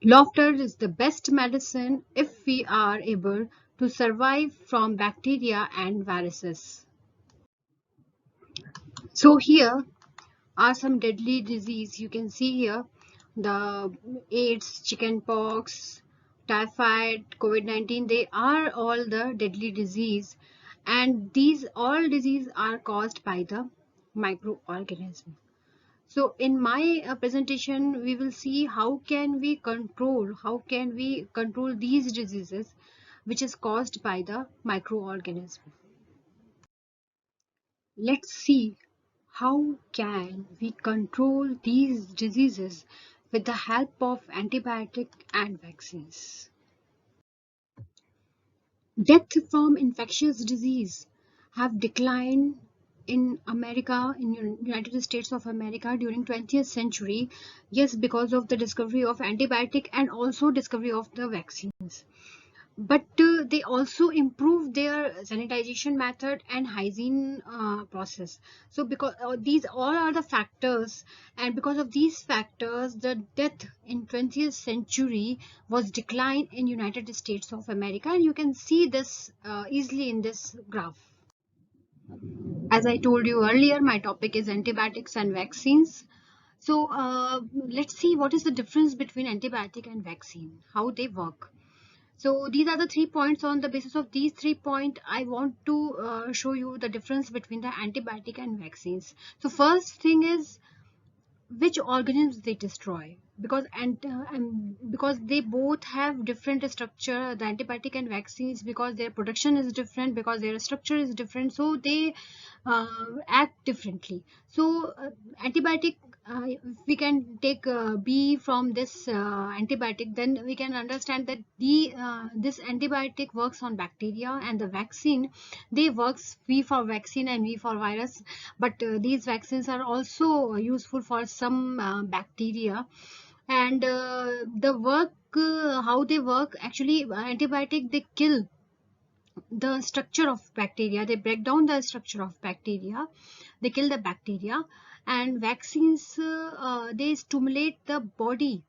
Laughter is the best medicine if we are able to survive from bacteria and viruses. So here are some deadly disease. You can see here the AIDS, chickenpox, typhoid, COVID-19. They are all the deadly disease, and these all disease are caused by the microorganism. So in my presentation, we will see how can we control these diseases which is caused by the microorganism. Let's see how can we control these diseases with the help of antibiotic and vaccines. Death from infectious disease have declined in America, in United States of America during 20th century. Yes, because of the discovery of antibiotic and also discovery of the vaccines. But they also improve their sanitization method and hygiene process. So because these all are the factors, and because of these factors the death in 20th century was declined in United States of America, and you can see this easily in this graph. As I told you earlier, my topic is antibiotics and vaccines. So let's see what is the difference between antibiotic and vaccine, how they work. So these are the 3 points. On the basis of these 3 points, I want to show you the difference between the antibiotic and vaccines. So first thing is which organisms they destroy, because they both have different structure, the antibiotic and vaccines, because their production is different, because their structure is different, so they act differently. So antibiotic, if we can take B from this antibiotic, then we can understand that this antibiotic works on bacteria, and the vaccine, they works V for vaccine and V for virus. But these vaccines are also useful for some bacteria. And the work, how they work actually, antibiotic, they kill the structure of bacteria, they break down the structure of bacteria, they kill the bacteria. And vaccines, they stimulate the body,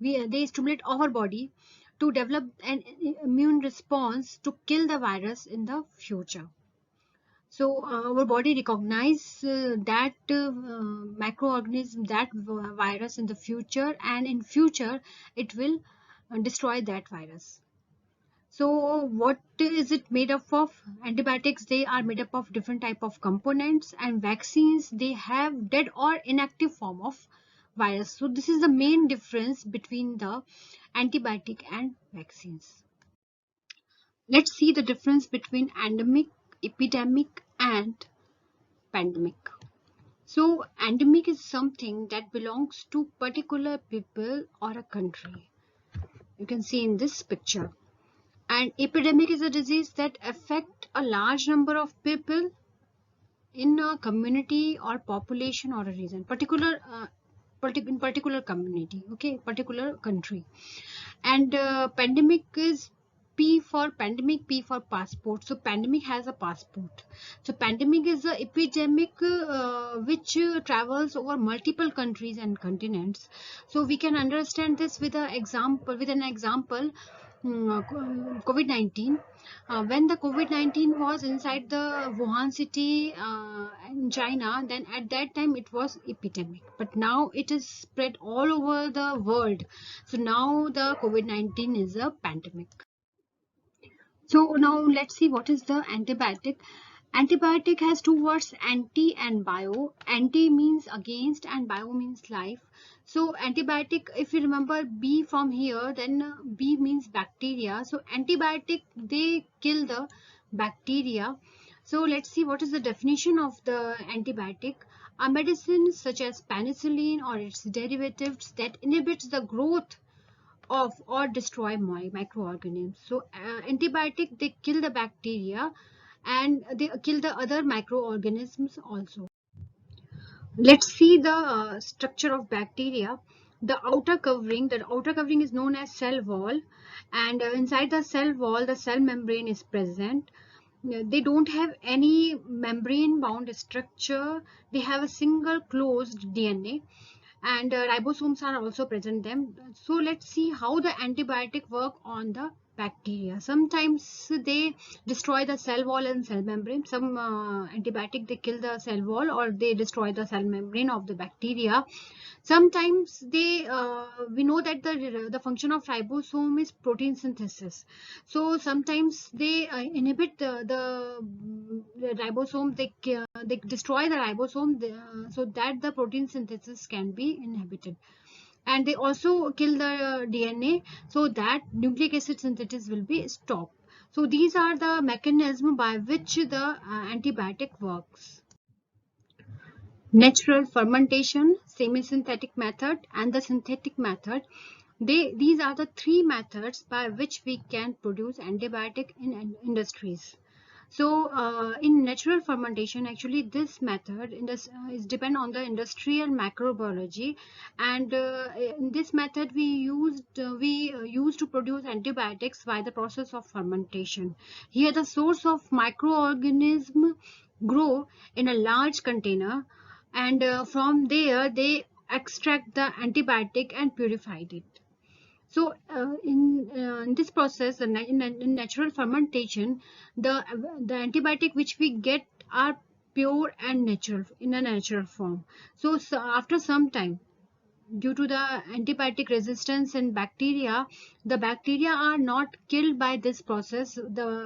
they stimulate our body to develop an immune response to kill the virus in the future. So our body recognize that microorganism, that virus in the future, and in future it will destroy that virus. So what is it made up of? Antibiotics, they are made up of different type of components, and vaccines, they have dead or inactive form of virus. So this is the main difference between the antibiotic and vaccines. Let's see the difference between endemic, epidemic, and pandemic. So endemic is something that belongs to particular people or a country. You can see in this picture. And epidemic is a disease that affect a large number of people in a community or population or a region, in particular community, okay, particular country. And pandemic is P for pandemic, P for passport. So pandemic has a passport. So pandemic is a epidemic which travels over multiple countries and continents. So we can understand this with an example. COVID-19. When the COVID-19 was inside the Wuhan city in China, then at that time it was epidemic. But now it is spread all over the world. So now the COVID-19 is a pandemic. So now let's see what is the antibiotic. Antibiotic has two words, anti and bio. Anti means against and bio means life. So antibiotic, if you remember B from here, then B means bacteria. So antibiotic, they kill the bacteria. So let's see what is the definition of the antibiotic. A medicine such as penicillin or its derivatives that inhibits the growth of or destroy microorganisms. So antibiotic, they kill the bacteria and they kill the other microorganisms also. Let's see the structure of bacteria. The outer covering is known as cell wall, and inside the cell wall the cell membrane is present. They don't have any membrane bound structure, they have a single closed DNA. and ribosomes are also present them. So let's see how the antibiotic work on the bacteria. Sometimes they destroy the cell wall and cell membrane. Some antibiotic they kill the cell wall or they destroy the cell membrane of the bacteria. Sometimes they we know that the function of ribosome is protein synthesis. So sometimes they inhibit the ribosome. They destroy the ribosome so that the protein synthesis can be inhibited. And they also kill the DNA so that nucleic acid synthesis will be stopped. So these are the mechanism by which the antibiotic works. Natural fermentation, semi-synthetic method, and the synthetic method. These are the three methods by which we can produce antibiotic in industries. So in natural fermentation, actually this method is depend on the industrial microbiology, and in this method we used to produce antibiotics by the process of fermentation. Here the source of microorganism grow in a large container, and from there they extract the antibiotic and purified it. So in this process, in natural fermentation, the antibiotic which we get are pure and natural in a natural form. So after some time, due to the antibiotic resistance in bacteria, the bacteria are not killed by this process,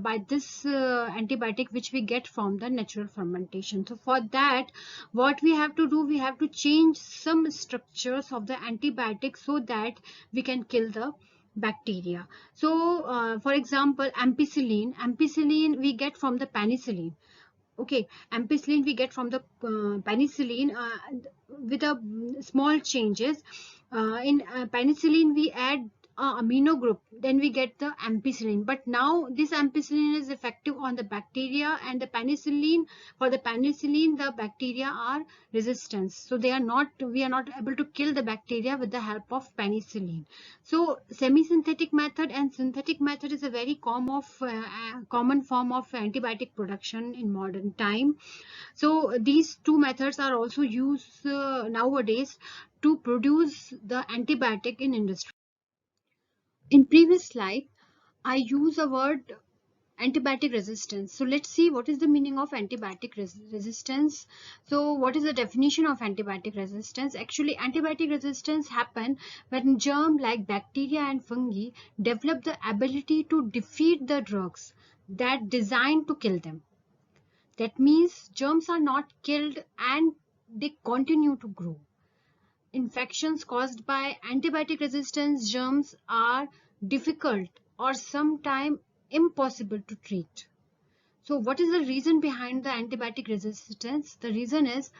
by this antibiotic which we get from the natural fermentation. So for that, what we have to do, we have to change some structures of the antibiotic so that we can kill the bacteria. So for example, ampicillin we get from the penicillin. Okay, ampicillin we get from the penicillin with a small changes. In penicillin we add amino group, then we get the ampicillin. But now this ampicillin is effective on the bacteria, and the penicillin, for the penicillin the bacteria are resistant, so we are not able to kill the bacteria with the help of penicillin. So semi-synthetic method and synthetic method is a very common form of antibiotic production in modern time. So these two methods are also used nowadays to produce the antibiotic in industry. In previous slide, I use a word antibiotic resistance. So let's see what is the meaning of antibiotic resistance. So what is the definition of antibiotic resistance? Actually, antibiotic resistance happen when germ like bacteria and fungi develop the ability to defeat the drugs that designed to kill them. That means germs are not killed and they continue to grow. Infections caused by antibiotic resistance germs are difficult or sometimes impossible to treat. So what is the reason behind the antibiotic resistance? The reason is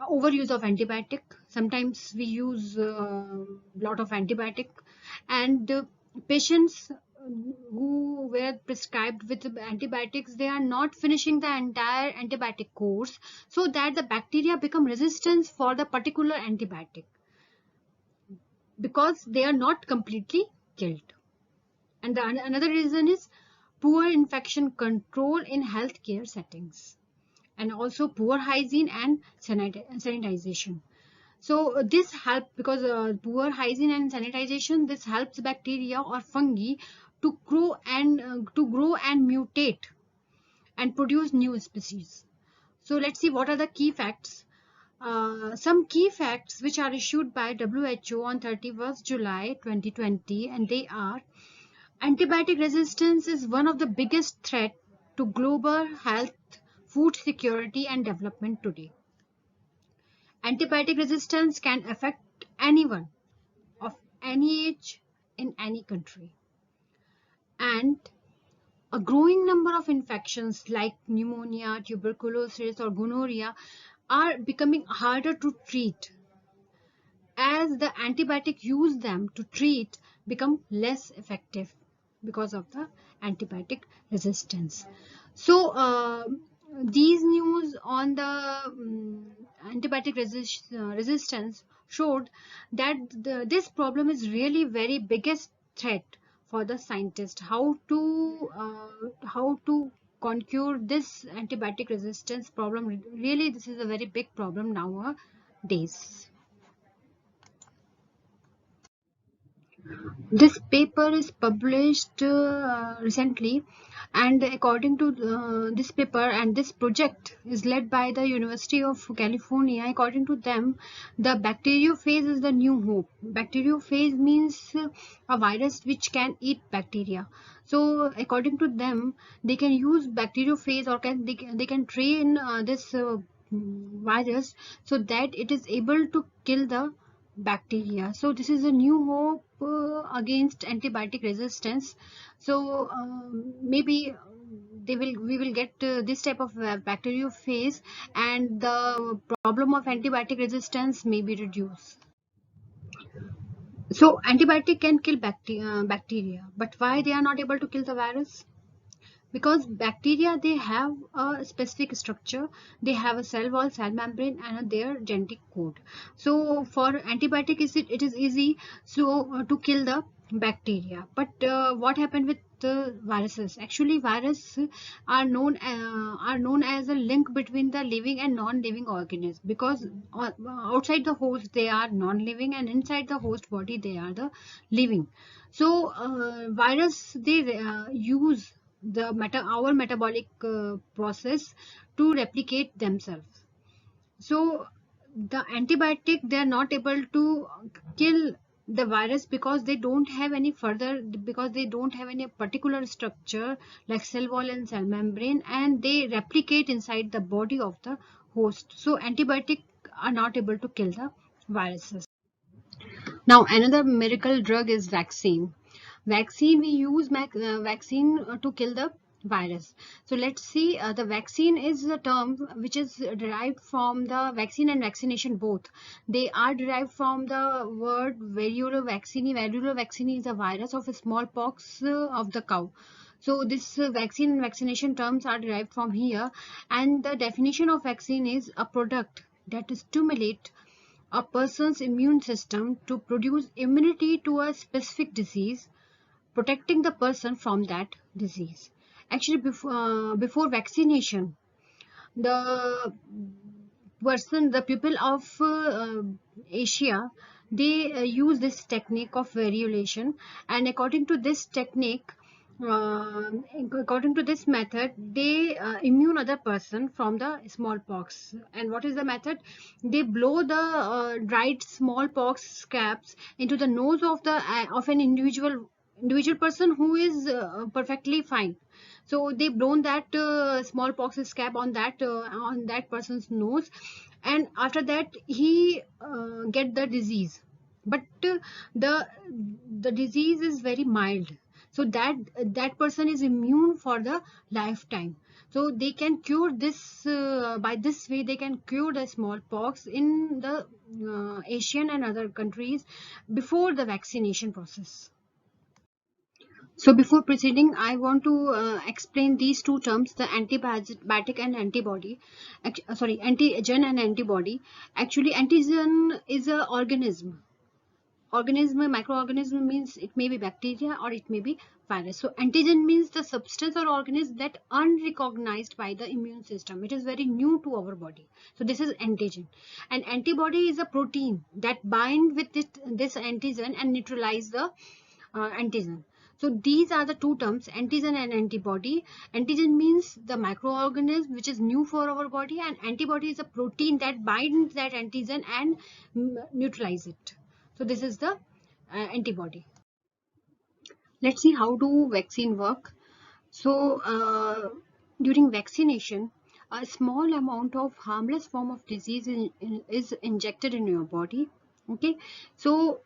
overuse of antibiotic. Sometimes we use a lot of antibiotic, and patients who were prescribed with antibiotics, they are not finishing the entire antibiotic course, so that the bacteria become resistant for the particular antibiotic because they are not completely killed. And another reason is poor infection control in healthcare settings, and also poor hygiene and sanitization. So this help because poor hygiene and sanitization, this helps bacteria or fungi to grow and mutate and produce new species. So let's see what are the key facts. Some key facts which are issued by WHO on 31st July 2020, and they are: antibiotic resistance is one of the biggest threats to global health, food security, and development today. Antibiotic resistance can affect anyone of any age in any country. And a growing number of infections like pneumonia, tuberculosis, or gonorrhea are becoming harder to treat as the antibiotic used them to treat become less effective because of the antibiotic resistance. So these news on the antibiotic resistance showed that this problem is really very biggest threat for the scientist. How to conquer this antibiotic resistance problem? Really, this is a very big problem nowadays. This paper is published recently, and according to this paper, and this project is led by the University of California. According to them, the bacteriophage is the new hope. Bacteriophage means a virus which can eat bacteria. So according to them, they can use bacteriophage, or they can train this virus so that it is able to kill the bacteria. So this is a new hope against antibiotic resistance. So maybe we will get this type of bacteriophage, and the problem of antibiotic resistance may be reduced. So antibiotic can kill bacteria, but why they are not able to kill the virus? Because bacteria, they have a specific structure, they have a cell wall, cell membrane, and their genetic code. So for antibiotic, it is easy so to kill the bacteria. But what happened with the viruses? Actually, viruses are known as a link between the living and non-living organism, because outside the host they are non-living, and inside the host body they are the living. So virus, they use our metabolic process to replicate themselves. So the antibiotic, they are not able to kill the virus, because they don't have any particular structure like cell wall and cell membrane, and they replicate inside the body of the host. So antibiotic are not able to kill the viruses. Now another miracle drug is vaccine. We use vaccine to kill the virus. So let's see, the vaccine is a term which is derived from the vaccine and vaccination both. They are derived from the word variola vaccini. Variola vaccini is a virus of smallpox of the cow. So this vaccine and vaccination terms are derived from here, and the definition of vaccine is a product that stimulate a person's immune system to produce immunity to a specific disease, protecting the person from that disease. Actually, before vaccination, the the people of Asia, they use this technique of variolation, and according to this technique, uh, according to this method, they immune other person from the smallpox. And what is the method? They blow the dried smallpox scabs into the nose of an individual person who is perfectly fine. So they blown that smallpox scab on that person's nose, and after that he get the disease. But the disease is very mild, so that person is immune for the lifetime. So they can cure this by this way they can cure the smallpox in the Asian and other countries before the vaccination process. So before proceeding, I want to explain these two terms, the antibiotic and antibody. Sorry, antigen and antibody. Actually, antigen is a organism. Microorganism means it may be bacteria or it may be virus. So antigen means the substance or organism that unrecognized by the immune system. It is very new to our body. So this is antigen. And antibody is a protein that bind with this antigen and neutralize the antigen. So these are the two terms, antigen and antibody. Antigen means the microorganism which is new for our body, and antibody is a protein that binds that antigen and neutralize it. So this is the antibody. Let's see how do vaccine work. So during vaccination, a small amount of harmless form of disease is injected in your body. Okay, so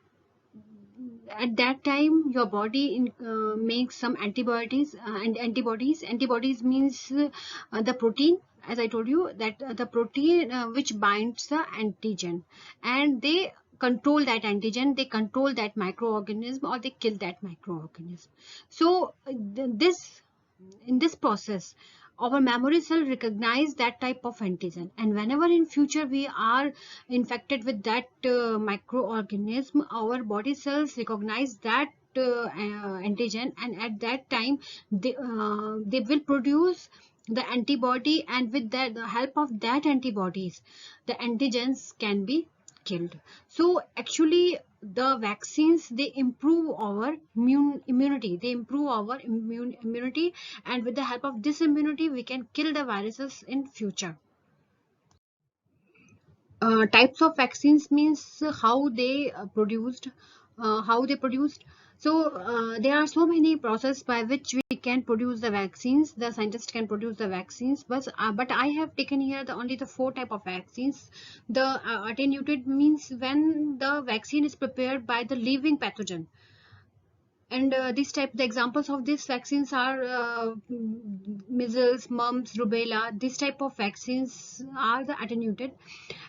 at that time your body makes some antibodies and antibodies means the protein, as I told you, that the protein which binds the antigen, and they control that antigen, they control that microorganism, or they kill that microorganism. So this in this process our memory cell recognize that type of antigen, and whenever in future we are infected with that microorganism, our body cells recognize that antigen, and at that time they will produce the antibody, and with that the help of that antibodies the antigens can be killed. So actually the vaccines, they improve our immunity, they improve our immunity, and with the help of this immunity we can kill the viruses in future. Types of vaccines means how they produced. So there are so many processes by which we can produce the vaccines. The scientists can produce the vaccines, but I have taken here only the four type of vaccines. The attenuated means when the vaccine is prepared by the living pathogen, and the examples of these vaccines are measles, mumps, rubella. This type of vaccines are the attenuated.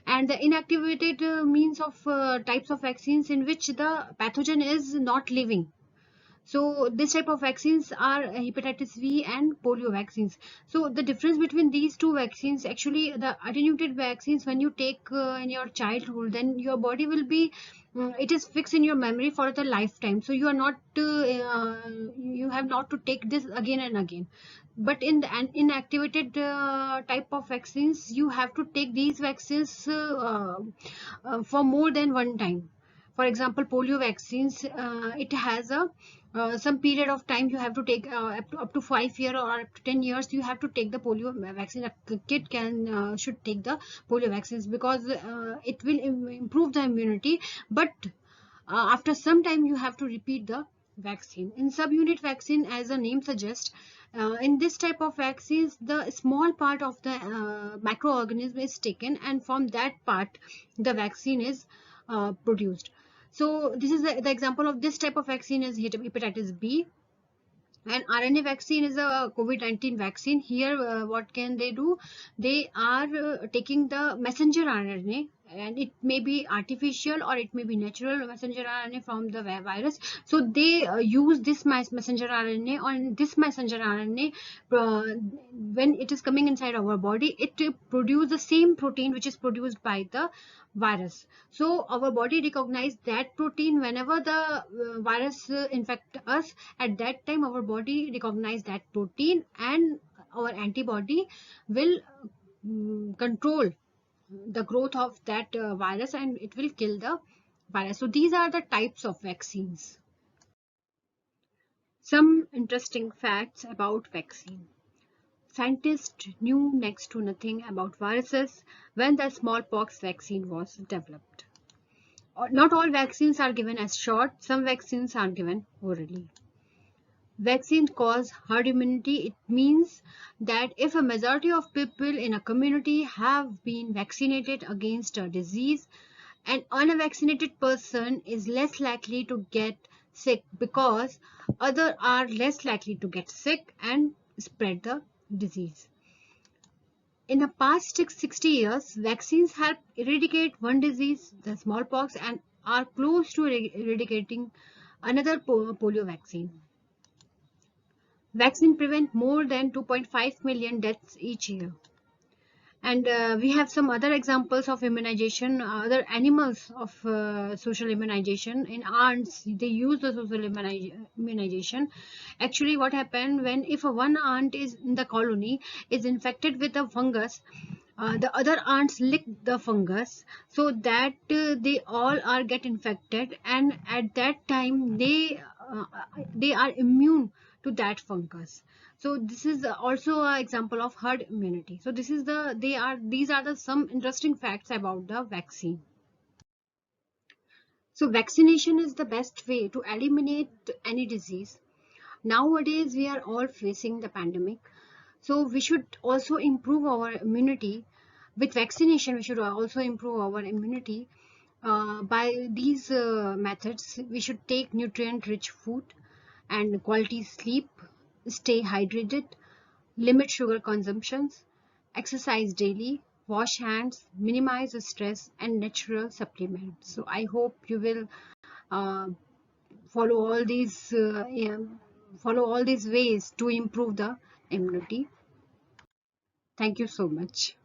And the inactivated means of types of vaccines in which the pathogen is not living. So this type of vaccines are hepatitis V and polio vaccines. So the difference between these two vaccines, actually the attenuated vaccines, when you take in your childhood, then your body will be, it is fixed in your memory for the lifetime. So you are not, you have not to take this again and again. But in the inactivated type of vaccines, you have to take these vaccines for more than one time. For example, polio vaccines, it has a some period of time you have to take, up to 5 years or up to 10 years you have to take the polio vaccine. A kid can should take the polio vaccines because it will improve the immunity. But after some time you have to repeat the vaccine. In subunit vaccine, as the name suggests, in this type of vaccines, the small part of the microorganism is taken, and from that part the vaccine is produced. So this is the example of this type of vaccine is hepatitis B. And RNA vaccine is a COVID-19 vaccine. Here, what can they do? They are taking the messenger RNA, and it may be artificial or it may be natural messenger RNA from the virus. So they use this messenger RNA. On this messenger RNA, when it is coming inside our body, it produces the same protein which is produced by the virus. So our body recognize that protein whenever the virus infect us. At that time our body recognize that protein, and our antibody will control the growth of that virus, and it will kill the virus. So these are the types of vaccines. Some interesting facts about vaccine. Scientists knew next to nothing about viruses when the smallpox vaccine was developed. Not all vaccines are given as shot, some vaccines are given orally. Vaccines cause herd immunity. It means that if a majority of people in a community have been vaccinated against a disease, an unvaccinated person is less likely to get sick because others are less likely to get sick and spread the disease. In the past 60 years, vaccines help eradicate one disease, the smallpox, and are close to eradicating another polio vaccine. Vaccine prevent more than 2.5 million deaths each year. And we have some other examples of immunization, other animals of social immunization. In ants, they use the social immunization. Actually, what happened when if one ant is in the colony is infected with a fungus, the other ants lick the fungus, so that they all are get infected, and at that time they are immune to that fungus. So this is also an example of herd immunity. So this is these are the some interesting facts about the vaccine. So vaccination is the best way to eliminate any disease. Nowadays we are all facing the pandemic, so we should also improve our immunity. With vaccination we should also improve our immunity by these methods. We should take nutrient rich food and quality sleep, stay hydrated, limit sugar consumptions, exercise daily, wash hands, minimize stress, and natural supplements. So I hope you will uh, follow all these follow all these ways to improve the immunity. Thank you so much.